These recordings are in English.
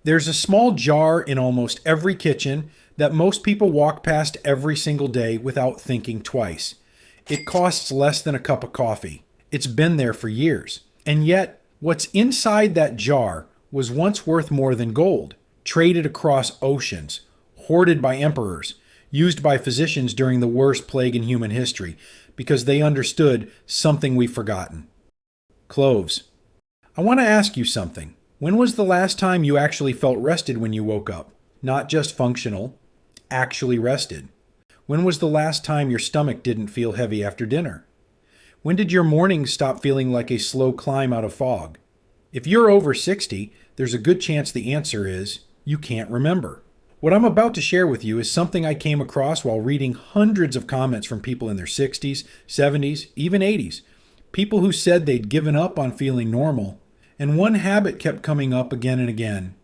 There's a small jar in almost every kitchen that most people walk past every single day without thinking twice. It costs less than a cup of coffee. It's been there for years. And yet, what's inside that jar was once worth more than gold, traded across oceans, hoarded by emperors, used by physicians during the worst plague in human history, because they understood something we've forgotten. Cloves. I want to ask you something. When was the last time you actually felt rested when you woke up? Not just functional, actually rested. When was the last time your stomach didn't feel heavy after dinner? When did your mornings stop feeling like a slow climb out of fog? If you're over 60, there's a good chance the answer is you can't remember. What I'm about to share with you is something I came across while reading hundreds of comments from people in their 60s, 70s, even 80s. People who said they'd given up on feeling normal. And one habit kept coming up again and again.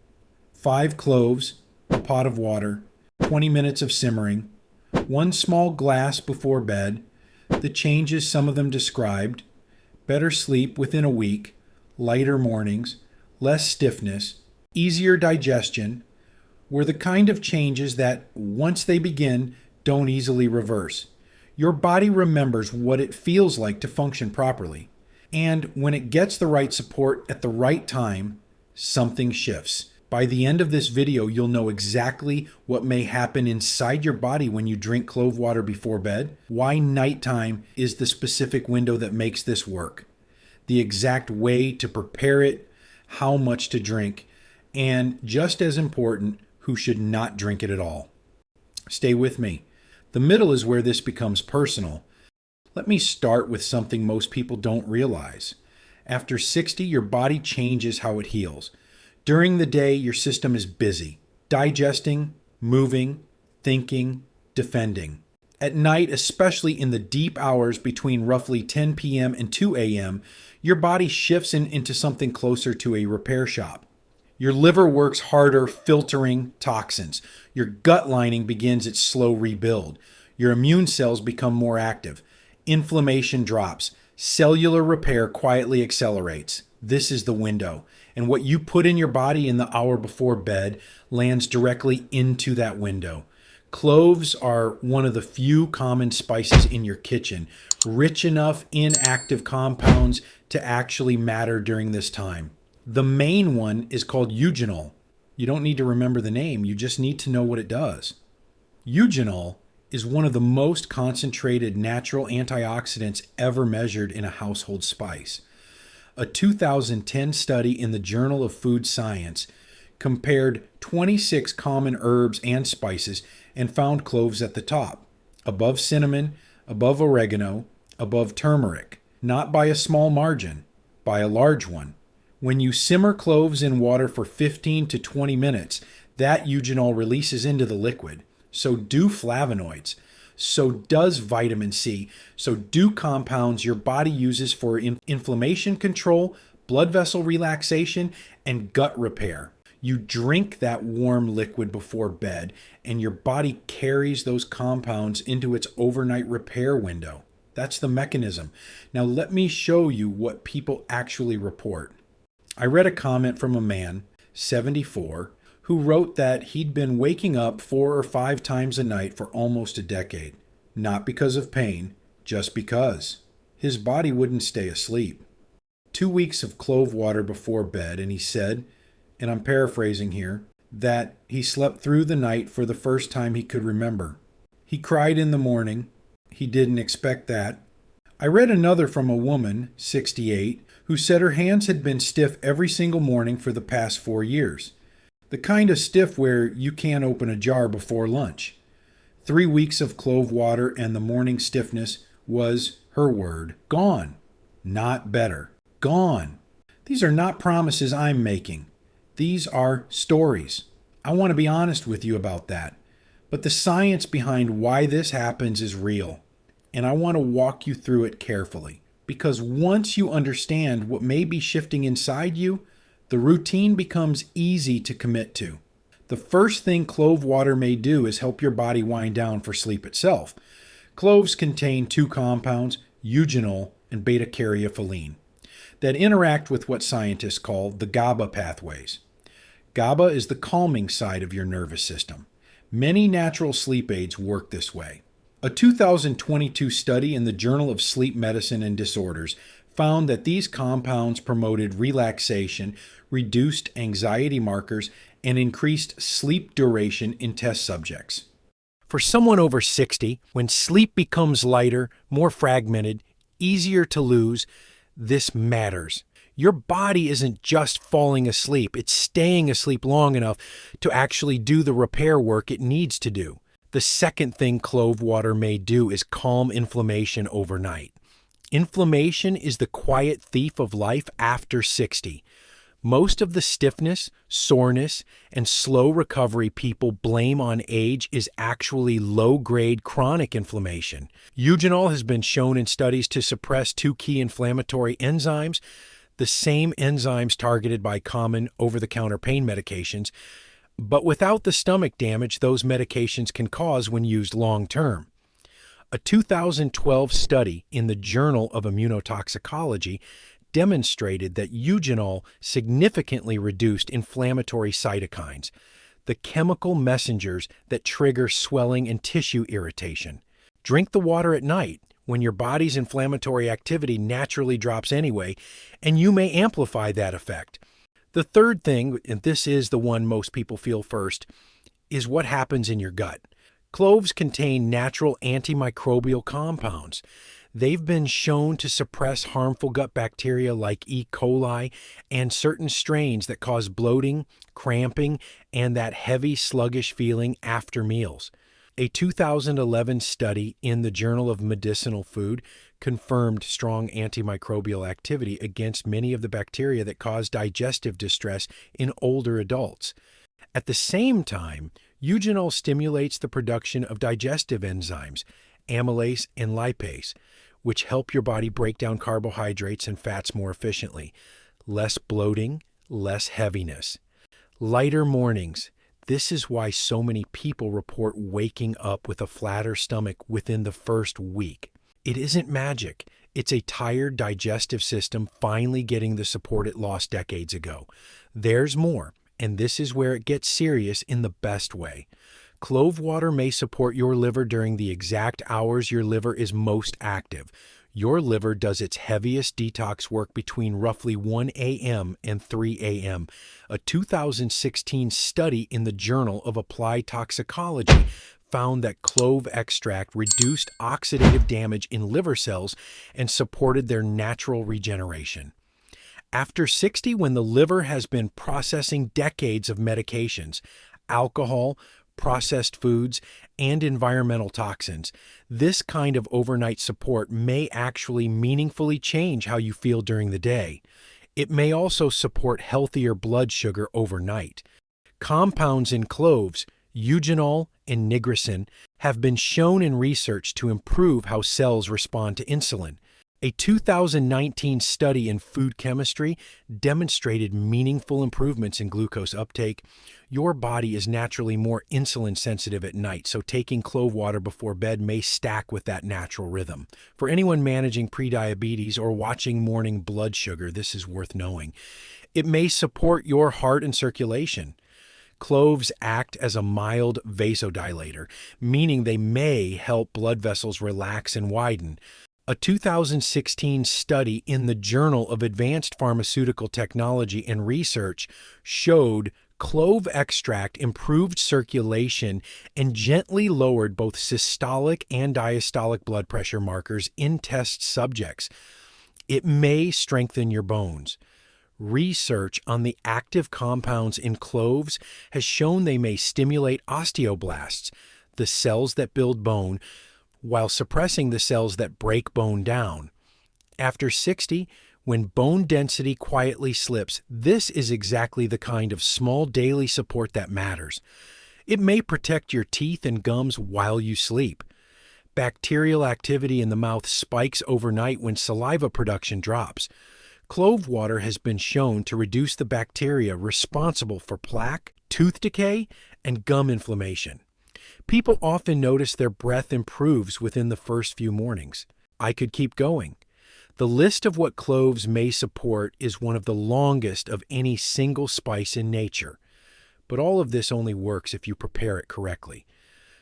5 cloves, a pot of water, 20 minutes of simmering, 1 small glass before bed, the changes some of them described, better sleep within a week, lighter mornings, less stiffness, easier digestion, were the kind of changes that, once they begin, don't easily reverse. Your body remembers what it feels like to function properly. And when it gets the right support at the right time, something shifts. By the end of this video, you'll know exactly what may happen inside your body when you drink clove water before bed, why nighttime is the specific window that makes this work, the exact way to prepare it, how much to drink, and just as important, who should not drink it at all. Stay with me. The middle is where this becomes personal. Let me start with something most people don't realize. After 60, your body changes how it heals. During the day, your system is busy, digesting, moving, thinking, defending. At night, especially in the deep hours between roughly 10 p.m. and 2 a.m., your body shifts into something closer to a repair shop. Your liver works harder filtering toxins. Your gut lining begins its slow rebuild. Your immune cells become more active. Inflammation drops. Cellular repair quietly accelerates. This is the window. And what you put in your body in the hour before bed lands directly into that window. Cloves are one of the few common spices in your kitchen, rich enough in active compounds to actually matter during this time. The main one is called eugenol. You don't need to remember the name, you just need to know what it does. Eugenol is one of the most concentrated natural antioxidants ever measured in a household spice. A 2010 study in the Journal of Food Science compared 26 common herbs and spices and found cloves at the top, above cinnamon, above oregano, above turmeric, not by a small margin, by a large one. When you simmer cloves in water for 15 to 20 minutes, that eugenol releases into the liquid. So do flavonoids. So does vitamin C. So do compounds your body uses for inflammation control, blood vessel relaxation, and gut repair. You drink that warm liquid before bed, and your body carries those compounds into its overnight repair window. That's the mechanism. Now let me show you what people actually report. I read a comment from a man, 74, who wrote that he'd been waking up 4 or 5 times a night for almost a decade. Not because of pain, just because. His body wouldn't stay asleep. 2 weeks of clove water before bed, and he said, and I'm paraphrasing here, that he slept through the night for the first time he could remember. He cried in the morning. He didn't expect that. I read another from a woman, 68, who said her hands had been stiff every single morning for the past 4 years. The kind of stiff where you can't open a jar before lunch. 3 weeks of clove water and the morning stiffness was, her word, gone. Not better. Gone. These are not promises I'm making. These are stories. I want to be honest with you about that. But the science behind why this happens is real. And I want to walk you through it carefully. Because once you understand what may be shifting inside you, the routine becomes easy to commit to. The first thing clove water may do is help your body wind down for sleep itself. Cloves contain 2 compounds, eugenol and beta-caryophyllene, that interact with what scientists call the GABA pathways. GABA is the calming side of your nervous system. Many natural sleep aids work this way. A 2022 study in the Journal of Sleep Medicine and Disorders found that these compounds promoted relaxation, reduced anxiety markers, and increased sleep duration in test subjects. For someone over 60, when sleep becomes lighter, more fragmented, easier to lose, this matters. Your body isn't just falling asleep, it's staying asleep long enough to actually do the repair work it needs to do. The second thing clove water may do is calm inflammation overnight. Inflammation is the quiet thief of life after 60. Most of the stiffness, soreness, and slow recovery people blame on age is actually low-grade chronic inflammation. Eugenol has been shown in studies to suppress two key inflammatory enzymes, the same enzymes targeted by common over-the-counter pain medications, but without the stomach damage those medications can cause when used long-term. A 2012 study in the Journal of Immunotoxicology demonstrated that eugenol significantly reduced inflammatory cytokines, the chemical messengers that trigger swelling and tissue irritation. Drink the water at night when your body's inflammatory activity naturally drops anyway, and you may amplify that effect. The third thing, and this is the one most people feel first, is what happens in your gut. Cloves contain natural antimicrobial compounds. They've been shown to suppress harmful gut bacteria like E. coli and certain strains that cause bloating, cramping, and that heavy, sluggish feeling after meals. A 2011 study in the Journal of Medicinal Food confirmed strong antimicrobial activity against many of the bacteria that cause digestive distress in older adults. At the same time, eugenol stimulates the production of digestive enzymes, amylase and lipase, which help your body break down carbohydrates and fats more efficiently. Less bloating, less heaviness. Lighter mornings. This is why so many people report waking up with a flatter stomach within the first week. It isn't magic. It's a tired digestive system finally getting the support it lost decades ago. There's more, and this is where it gets serious in the best way. Clove water may support your liver during the exact hours your liver is most active. Your liver does its heaviest detox work between roughly 1 a.m. and 3 a.m. A 2016 study in the Journal of Applied Toxicology found that clove extract reduced oxidative damage in liver cells and supported their natural regeneration. After 60, when the liver has been processing decades of medications, alcohol, processed foods, and environmental toxins, this kind of overnight support may actually meaningfully change how you feel during the day. It may also support healthier blood sugar overnight. Compounds in cloves, eugenol and nigrosin, have been shown in research to improve how cells respond to insulin. A 2019 study in food chemistry demonstrated meaningful improvements in glucose uptake. Your body is naturally more insulin sensitive at night, so taking clove water before bed may stack with that natural rhythm. For anyone managing prediabetes or watching morning blood sugar, this is worth knowing. It may support your heart and circulation. Cloves act as a mild vasodilator, meaning they may help blood vessels relax and widen. A 2016 study in the Journal of Advanced Pharmaceutical Technology and Research showed clove extract improved circulation and gently lowered both systolic and diastolic blood pressure markers in test subjects. It may strengthen your bones. Research on the active compounds in cloves has shown they may stimulate osteoblasts, the cells that build bone, while suppressing the cells that break bone down. After 60, when bone density quietly slips, this is exactly the kind of small daily support that matters. It may protect your teeth and gums while you sleep. Bacterial activity in the mouth spikes overnight when saliva production drops. Clove water has been shown to reduce the bacteria responsible for plaque, tooth decay, and gum inflammation. People often notice their breath improves within the first few mornings. I could keep going. The list of what cloves may support is one of the longest of any single spice in nature. But all of this only works if you prepare it correctly.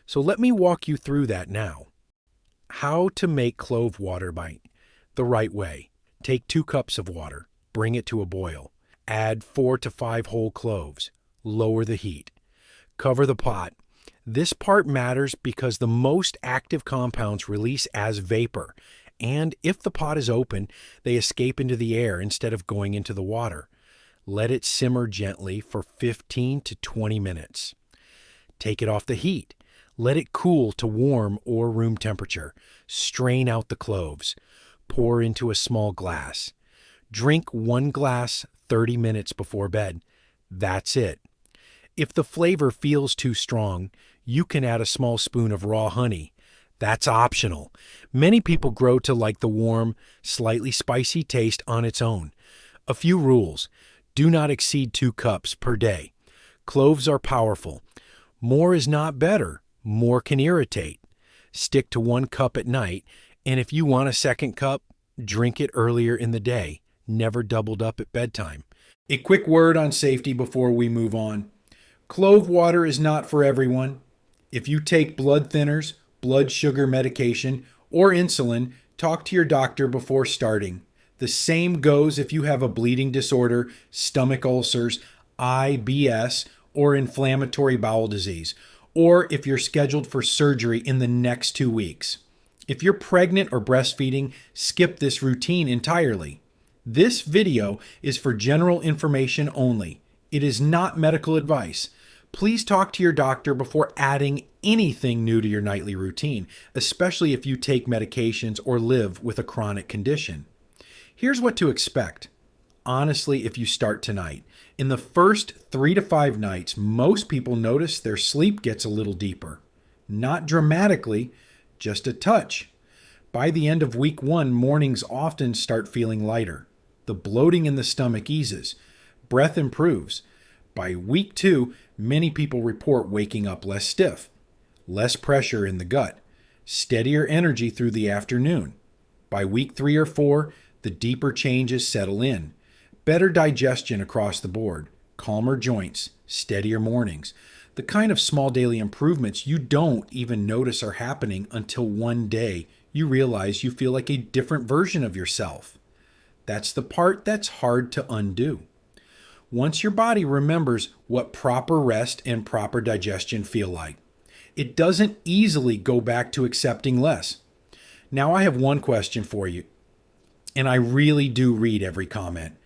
So let me walk you through that now. How to make clove water by the right way. Take 2 cups of water, bring it to a boil. Add 4 to 5 whole cloves. Lower the heat. Cover the pot. This part matters because the most active compounds release as vapor, and if the pot is open, they escape into the air instead of going into the water. Let it simmer gently for 15 to 20 minutes. Take it off the heat. Let it cool to warm or room temperature. Strain out the cloves. Pour into a small glass. Drink 1 glass 30 minutes before bed. That's it. If the flavor feels too strong, you can add a small spoon of raw honey. That's optional. Many people grow to like the warm, slightly spicy taste on its own. A few rules. Do not exceed 2 cups per day. Cloves are powerful. More is not better. More can irritate. Stick to 1 cup at night, and if you want a second cup, drink it earlier in the day. Never doubled up at bedtime. A quick word on safety before we move on. Clove water is not for everyone. If you take blood thinners, blood sugar medication, or insulin, talk to your doctor before starting. The same goes if you have a bleeding disorder, stomach ulcers, IBS, or inflammatory bowel disease, or if you're scheduled for surgery in the next 2 weeks. If you're pregnant or breastfeeding, skip this routine entirely. This video is for general information only. It is not medical advice. Please talk to your doctor before adding anything new to your nightly routine, especially if you take medications or live with a chronic condition. Here's what to expect. Honestly, if you start tonight, in the first 3 to 5 nights, most people notice their sleep gets a little deeper. Not dramatically, just a touch. By the end of week 1, mornings often start feeling lighter. The bloating in the stomach eases. Breath improves. By week 2, many people report waking up less stiff, less pressure in the gut, steadier energy through the afternoon. By week 3 or 4, the deeper changes settle in. Better digestion across the board, calmer joints, steadier mornings. The kind of small daily improvements you don't even notice are happening until one day you realize you feel like a different version of yourself. That's the part that's hard to undo. Once your body remembers what proper rest and proper digestion feel like, it doesn't easily go back to accepting less. Now I have one question for you, and I really do read every comment.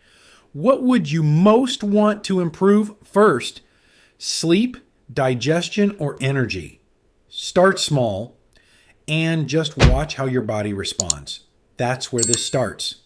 What would you most want to improve first? Sleep, digestion, or energy? Start small and just watch how your body responds. That's where this starts.